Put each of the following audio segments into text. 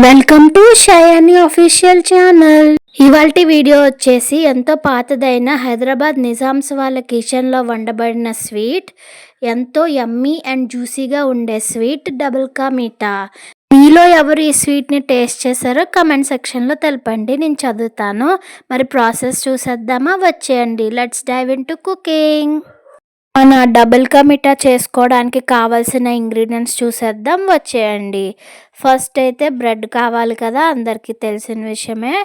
Welcome to Shayani official channel. ఇవాల్టి video వచ్చేసి ఎంతో పాతదైన హైదరాబాద్ నిజామ్స్ వాళ్ళ కిచెన్లో వండబడిన స్వీట్, ఎంతో యమ్మీ అండ్ జ్యూసీగా ఉండే స్వీట్ డబుల్ కా మీఠా. మీలో ఎవరు ఈ స్వీట్ని టేస్ట్ చేశారో కమెంట్ సెక్షన్లో తెలపండి, నేను చదువుతాను. మరి ప్రాసెస్ చూసేద్దామా? వచ్చేయండి, let's dive into cooking. మన డబుల్ కా మీఠా చేసుకోవడానికి కావాల్సిన ఇంగ్రీడియంట్స్ చూసేద్దాం, వచ్చేయండి. ఫస్ట్ అయితే బ్రెడ్ కావాలి కదా, అందరికీ తెలిసిన విషయమే.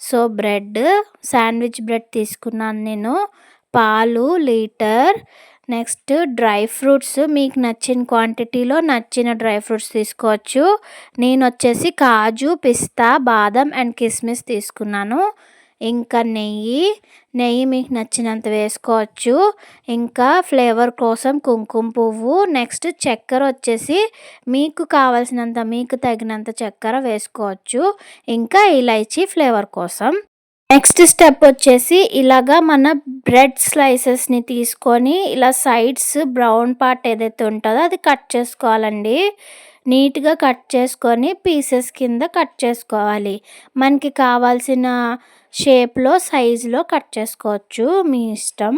సో బ్రెడ్, శాండ్విచ్ బ్రెడ్ తీసుకున్నాను నేను. పాలు లీటర్. నెక్స్ట్ డ్రై ఫ్రూట్స్, మీకు నచ్చిన క్వాంటిటీలో నచ్చిన డ్రై ఫ్రూట్స్ తీసుకోవచ్చు. నేను వచ్చేసి కాజు, పిస్తా, బాదం అండ్ కిస్మిస్ తీసుకున్నాను. ఇంకా నెయ్యి మీకు నచ్చినంత వేసుకోవచ్చు. ఇంకా ఫ్లేవర్ కోసం కుంకుమ పువ్వు. నెక్స్ట్ చక్కెర వచ్చేసి మీకు కావాల్సినంత, మీకు తగినంత చక్కెర వేసుకోవచ్చు. ఇంకా ఇలైచీ ఫ్లేవర్ కోసం. నెక్స్ట్ స్టెప్ వచ్చేసి ఇలాగా మన బ్రెడ్ స్లైసెస్ని తీసుకొని ఇలా సైడ్స్ బ్రౌన్ పార్ట్ ఏదైతే ఉంటుందో అది కట్ చేసుకోవాలండి. నీట్గా కట్ చేసుకొని పీసెస్ కింద కట్ చేసుకోవాలి. మనకి కావాల్సిన షేప్లో, సైజులో కట్ చేసుకోవచ్చు, మీ ఇష్టం.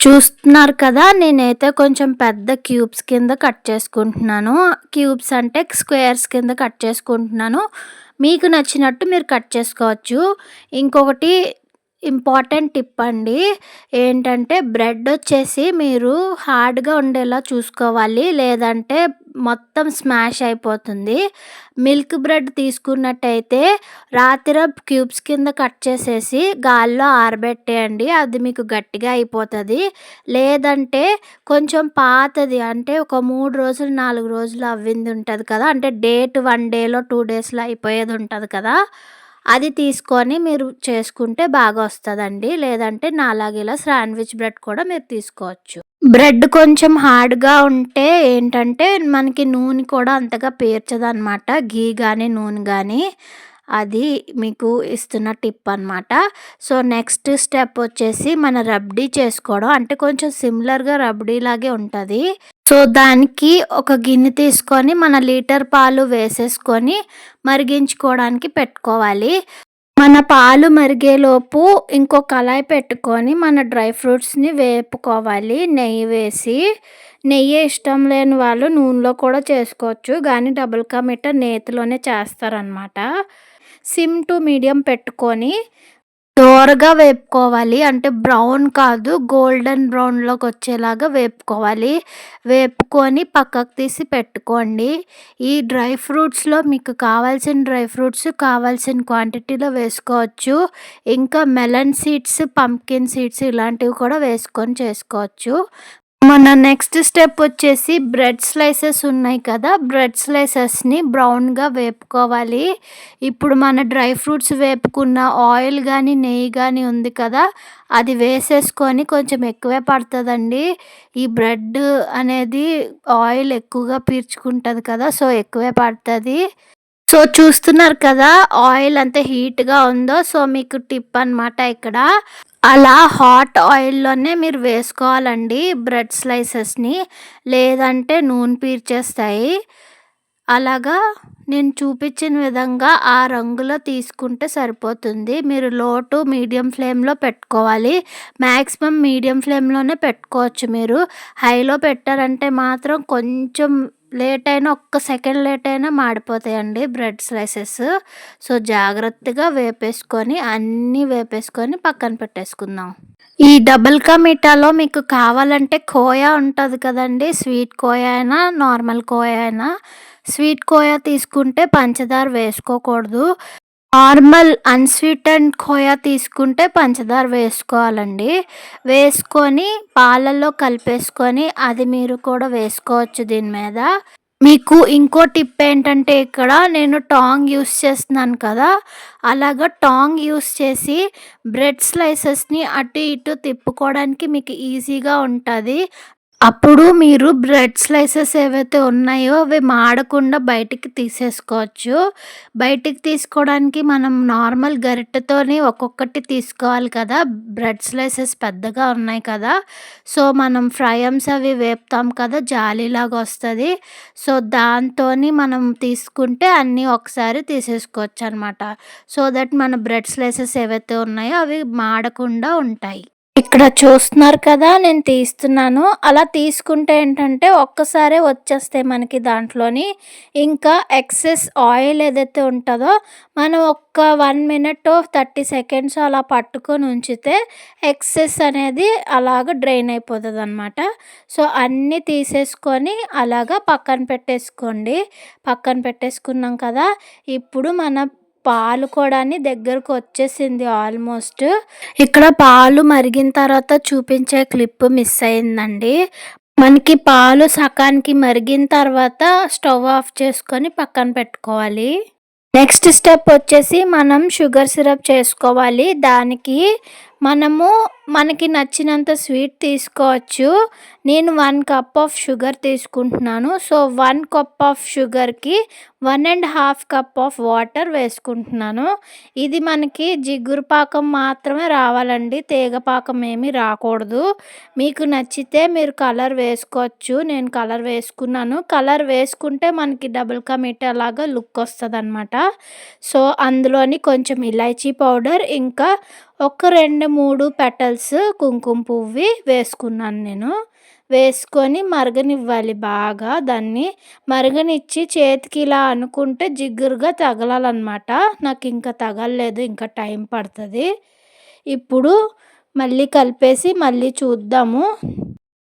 చూస్తున్నారు కదా, నేనైతే కొంచెం పెద్ద క్యూబ్స్ కింద కట్ చేసుకుంటున్నాను. క్యూబ్స్ అంటే స్క్వేర్స్ కింద కట్ చేసుకుంటున్నాను. మీకు నచ్చినట్టు మీరు కట్ చేసుకోవచ్చు. ఇంకొకటి ఇంపార్టెంట్ టిప్ అండి, ఏంటంటే బ్రెడ్ వచ్చేసి మీరు హార్డ్గా ఉండేలా చూసుకోవాలి, లేదంటే మొత్తం స్మాష్ అయిపోతుంది. మిల్క్ బ్రెడ్ తీసుకున్నట్టయితే రాత్రి క్యూబ్స్ కింద కట్ చేసేసి గాల్లో ఆరబెట్టేయండి, అది మీకు గట్టిగా అయిపోతుంది. లేదంటే కొంచెం పాతది, అంటే ఒక 3 రోజులు 4 రోజులు అవ్వింది ఉంటుంది కదా, అంటే డేట్ 1 డేలో 2 డేస్లో అయిపోయేది ఉంటుంది కదా, అది తీసుకొని మీరు చేసుకుంటే బాగా వస్తుందండి. లేదంటే నాలాగేలా శాండ్విచ్ బ్రెడ్ కూడా మీరు తీసుకోవచ్చు. బ్రెడ్ కొంచెం హార్డ్గా ఉంటే ఏంటంటే మనకి నూనె కూడా అంతగా పేర్చదనమాట, గీ కానీ నూనె కానీ. అది మీకు ఇస్తున్న టిప్ అనమాట. సో నెక్స్ట్ స్టెప్ వచ్చేసి మన రబ్డీ చేసుకోవడం, అంటే కొంచెం సిమిలర్గా రబ్డీ లాగే ఉంటుంది. సో దానికి ఒక గిన్నె తీసుకొని మన లీటర్ పాలు వేసేసుకొని మరిగించుకోవడానికి పెట్టుకోవాలి. మన పాలు మరిగేలోపు ఇంకో కళాయి పెట్టుకొని మన డ్రై ఫ్రూట్స్ని వేపుకోవాలి నెయ్యి వేసి. నెయ్యి ఇష్టం లేని వాళ్ళు నూనెలో కూడా చేసుకోవచ్చు, కానీ డబుల్ కా మీఠా నేతిలోనే చేస్తారనమాట. సిమ్ టు మీడియం పెట్టుకొని దోరగా వేపుకోవాలి, అంటే బ్రౌన్ కాదు, గోల్డెన్ బ్రౌన్లోకి వచ్చేలాగా వేపుకోవాలి. వేపుకొని పక్కకు తీసి పెట్టుకోండి. ఈ డ్రై ఫ్రూట్స్లో మీకు కావాల్సిన డ్రై ఫ్రూట్స్ కావాల్సిన క్వాంటిటీలో వేసుకోవచ్చు. ఇంకా మెలన్ సీడ్స్, పంప్కిన్ సీడ్స్ ఇలాంటివి కూడా వేసుకొని చేసుకోవచ్చు. మన నెక్స్ట్ స్టెప్ వచ్చేసి బ్రెడ్ స్లైసెస్ ఉన్నాయి కదా, బ్రెడ్ స్లైసెస్ని బ్రౌన్గా వేపుకోవాలి. ఇప్పుడు మన డ్రై ఫ్రూట్స్ వేపుకున్న ఆయిల్ కానీ నెయ్యి కానీ ఉంది కదా, అది వేసేసుకొని కొంచెం ఎక్కువే పడుతుందండి. ఈ బ్రెడ్ అనేది ఆయిల్ ఎక్కువగా పీల్చుకుంటుంది కదా, సో ఎక్కువే పడుతుంది. సో చూస్తున్నారు కదా ఆయిల్ అంత హీట్గా ఉందో, సో మీకు టిప్ అనమాట ఇక్కడ. అలా హాట్ ఆయిల్లోనే మీరు వేసుకోవాలండి బ్రెడ్ స్లైసెస్ని, లేదంటే నూనె పీల్చేస్తాయి. అలాగా నేను చూపించిన విధంగా ఆ రంగులో తీసుకుంటే సరిపోతుంది. మీరు లో టు మీడియం ఫ్లేమ్లో పెట్టుకోవాలి. మ్యాక్సిమం మీడియం ఫ్లేమ్లోనే పెట్టుకోవచ్చు. మీరు హైలో పెట్టారంటే మాత్రం కొంచెం లేట్ అయినా, ఒక్క సెకండ్ లేట్ అయినా మాడిపోతాయండి బ్రెడ్ స్లైసెస్. సో జాగ్రత్తగా వేపేసుకొని, అన్నీ వేపేసుకొని పక్కన పెట్టేసుకుందాం. ఈ డబుల్ కా మీఠాలో మీకు కావాలంటే కోయా ఉంటుంది కదండి, స్వీట్ కోయా అయినా నార్మల్ కోయా అయినా. స్వీట్ కోయా తీసుకుంటే పంచదార వేసుకోకూడదు. నార్మల్ అన్స్వీటెండ్ కోయా తీసుకుంటే పంచదార వేసుకోవాలండి. వేసుకొని పాలల్లో కలిపేసుకొని అది మీరు కూడా వేసుకోవచ్చు దీని మీద. మీకు ఇంకో టిప్ ఏంటంటే, ఇక్కడ నేను టాంగ్ యూస్ చేస్తున్నాను కదా, అలాగా టాంగ్ యూస్ చేసి బ్రెడ్ స్లైసెస్ని అటు ఇటు తిప్పుకోవడానికి మీకు ఈజీగా ఉంటుంది. అప్పుడు మీరు బ్రెడ్ స్లైసెస్ ఏవైతే ఉన్నాయో అవి మాడకుండా బయటికి తీసేసుకోవచ్చు. బయటికి తీసుకోవడానికి మనం నార్మల్ గరిటెతోని ఒక్కొక్కటి తీసుకోవాలి కదా! బ్రెడ్ స్లైసెస్ పెద్దగా ఉన్నాయి కదా! సో, మనం ఫ్రైయమ్స్ అవి వేపుతాం కదా! జాలీలాగా వస్తది. సో, దాంతోని మనం తీసుకుంటే అన్నీ ఒకసారి తీసేసుకోవచ్చనమాట. సో దట్ మన బ్రెడ్ స్లైసెస్ ఏవైతే ఉన్నాయో అవి మాడకుండా ఉంటాయి. ఇక్కడ చూస్తున్నారు కదా! నేను తీస్తున్నాను. అలా తీసుకుంటే ఏంటంటే ఒక్కసారే వచ్చేస్తాయి మనకి దాంట్లోని. ఇంకా ఎక్సెస్ ఆయిల్ ఏదైతే ఉంటదో మనం ఒక్క 1 మినిటో, 30 సెకండ్స్ అలా పట్టుకొని ఉంచితే ఎక్సెస్ అనేది అలాగ డ్రైన్ అయిపోతదనమాట. సో, అన్నీ తీసేసుకొని అలాగా పక్కన పెట్టేసుకోండి. పక్కన పెట్టేసుకున్నాం కదా! ఇప్పుడు మన పాలు కూడాని దగ్గరకొచ్చేసింది ఆల్మోస్ట్. ఇక్కడ పాలు మరిగిన తర్వాత చూపించే క్లిప్ మిస్ అయిందండి. మనకి పాలు సకానికి మరిగిన తర్వాత స్టవ్ ఆఫ్ చేసుకొని పక్కన పెట్టుకోవాలి. నెక్స్ట్ స్టెప్ వచ్చేసి మనం షుగర్ సిరప్ చేసుకోవాలి. దానికి మనము మనకి నచ్చినంత స్వీట్ తీసుకోవచ్చు. నేను 1 కప్ ఆఫ్ షుగర్ తీసుకుంటున్నాను. సో, 1 కప్ ఆఫ్ షుగర్‌కి 1 ½ కప్ ఆఫ్ వాటర్ వేసుకుంటున్నాను. ఇది మనకి జిగురు పాకం మాత్రమే రావాలండి. తీగ పాకం ఏమీ రాకూడదు. మీకు నచ్చితే మీరు కలర్ వేసుకోవచ్చు. నేను కలర్ వేసుకున్నాను. కలర్ వేసుకుంటే మనకి డబుల్ కా మీఠా లాగా లుక్ వస్తదనమాట. సో, అందులోని కొంచెం ఇలాచీ పౌడర్ ఇంకా ఒక 2, 3 పెటల్స్ కుంకుమ పువ్వి వేసుకున్నాను నేను. వేసుకొని మరగనివ్వాలి బాగా. దాన్ని మరగనిచ్చి చేతికి ఇలా అనుకుంటే జిగురుగా తగలాలనమాట. నాకింక తగలలేదు. ఇంకా టైం పడతది. ఇప్పుడు మళ్ళీ కలిపేసి మళ్ళీ చూద్దాము.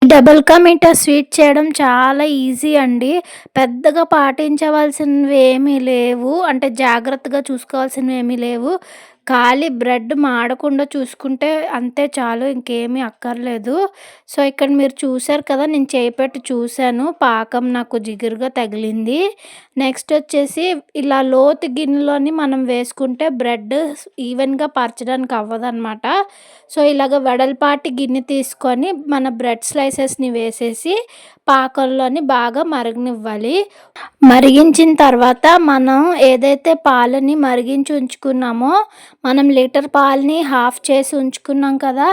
డబుల్ కా మీఠా స్వీట్ చేయడం చాలా ఈజీ అండి. పెద్దగా పాటించవలసినవి ఏమీ లేవు. అంటే జాగ్రత్తగా చూసుకోవాల్సినవి ఏమీ లేవు. ఖాళీ బ్రెడ్ మాడకుండా చూసుకుంటే అంతే చాలు. ఇంకేమీ అక్కర్లేదు. సో, ఇక్కడ మీరు చూసారు కదా! నేను చేయి పెట్టి చూసాను. పాకం నాకు జిగురుగా తగిలింది. నెక్స్ట్ వచ్చేసి ఇలా లోతు గిన్నెలోని మనం వేసుకుంటే బ్రెడ్ ఈవెన్‌గా పరచడానికి అవ్వదనమాట. సో, ఇలాగ వెడల్పాటి గిన్నె తీసుకొని మన బ్రెడ్ స్లైసెస్‌ని వేసేసి పాకంలోని బాగా మరగనివ్వాలి. మరిగించిన తర్వాత మనం ఏదైతే పాలని మరిగించి ఉంచుకున్నామో, మనం లీటర్ పాలని హాఫ్ చేసి ఉంచుకున్నాం కదా!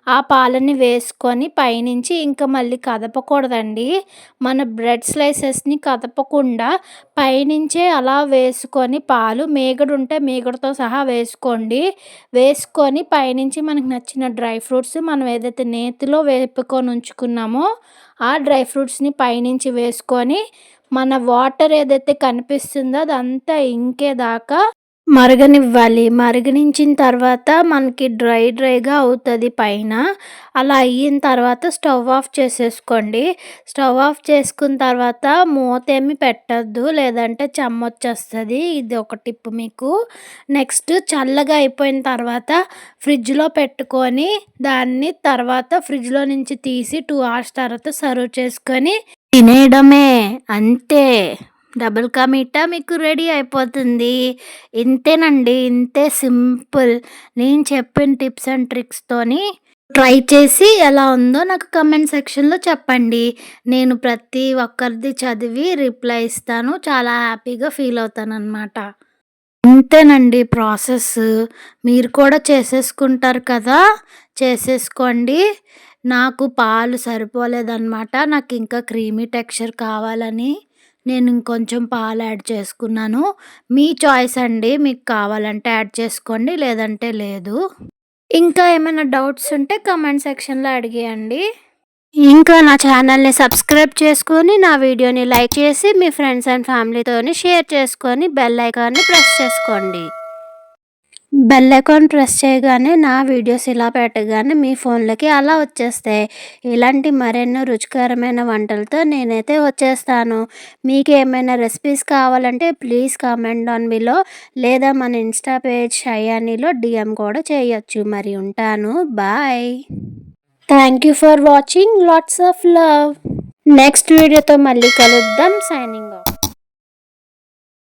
ఆ పాలని వేసుకొని పైనుంచి ఇంకా మళ్ళీ కదపకూడదండి. మన బ్రెడ్ స్లైసెస్‌ని కదపకుండా పైనుంచే అలా వేసుకొని పాలు మీగడుంటే మీగడతో సహా వేసుకోండి. వేసుకొని పైనుంచి మనకు నచ్చిన డ్రై ఫ్రూట్స్ మనం ఏదైతే నేతిలో వేపుకొని ఉంచుకున్నామో ఆ డ్రై ఫ్రూట్స్‌ని పైనుంచి వేసుకొని మన వాటర్ ఏదైతే కనిపిస్తుందో అదంతా ఇంకేదాకా మరగనివ్వాలి. మరగనించిన తర్వాత మనకి డ్రైగా అవుతది పైన. అలా అయిన తర్వాత స్టవ్ ఆఫ్ చేసేసుకోండి. స్టవ్ ఆఫ్ చేసుకున్న తర్వాత మూతేమి పెట్టొద్దు. లేదంటే చెమ్మొచ్చేస్తది. ఇది ఒక టిప్ మీకు. నెక్స్ట్ చల్లగా అయిపోయిన తర్వాత ఫ్రిడ్జ్‌లో పెట్టుకొని దాన్ని తర్వాత ఫ్రిడ్జ్‌లో నుంచి తీసి 2 అవర్స్ తర్వాత సర్వ్ చేసుకొని తినేయడమే. అంతే. డబుల్ కా మీఠా మీకు రెడీ అయిపోతుంది. ఇంతేనండి. ఇంతే సింపుల్. నేను చెప్పిన టిప్స్ అండ్ ట్రిక్స్‌తోని ట్రై చేసి ఎలా ఉందో నాకు కామెంట్ సెక్షన్‌లో చెప్పండి. నేను ప్రతి ఒక్కరిది చదివి రిప్లై ఇస్తాను. చాలా హ్యాపీగా ఫీల్ అవుతాననమాట. ఇంతేనండి ప్రాసెస్. మీరు కూడా చేసేసుకుంటారు కదా! చేసేసుకోండి. నాకు పాలు సరిపోలేదనమాట. నాకింకా క్రీమీ టెక్స్చర్ కావాలని నేను ఇంకొంచెం పాలు యాడ్ చేసుకున్నాను. మీ చాయిస్ అండి. మీకు కావాలంటే యాడ్ చేసుకోండి. లేదంటే లేదు. ఇంకా ఏమైనా డౌట్స్ ఉంటే కామెంట్ సెక్షన్‌లో అడిగేయండి. ఇంకా నా ఛానల్‌ని సబ్స్క్రైబ్ చేసుకొని, నా వీడియోని లైక్ చేసి, మీ ఫ్రెండ్స్ అండ్ ఫ్యామిలీతోని షేర్ చేసుకొని, బెల్ ఐకాన్‌ని ప్రెస్ చేసుకోండి. బెల్ ఐకాన్ ప్రెస్ చేయగానే నా వీడియోస్ ఇలా పెట్టగానే మీ ఫోన్‌లకి అలా వచ్చేస్తాయి. ఇలాంటి మరెన్నో రుచికరమైన వంటలతో నేనైతే వచ్చేస్తాను. మీకేమైనా రెసిపీస్ కావాలంటే ప్లీజ్ కామెంట్ డౌన్ బిలో లేదా మన ఇన్‌స్టా పేజ్ షయానీలో డీఎం కూడా చేయొచ్చు. మరి ఉంటాను. Bye. Thank you for watching. Lots of love. Next వీడియోతో మళ్ళీ కలుద్దాం. Signing of.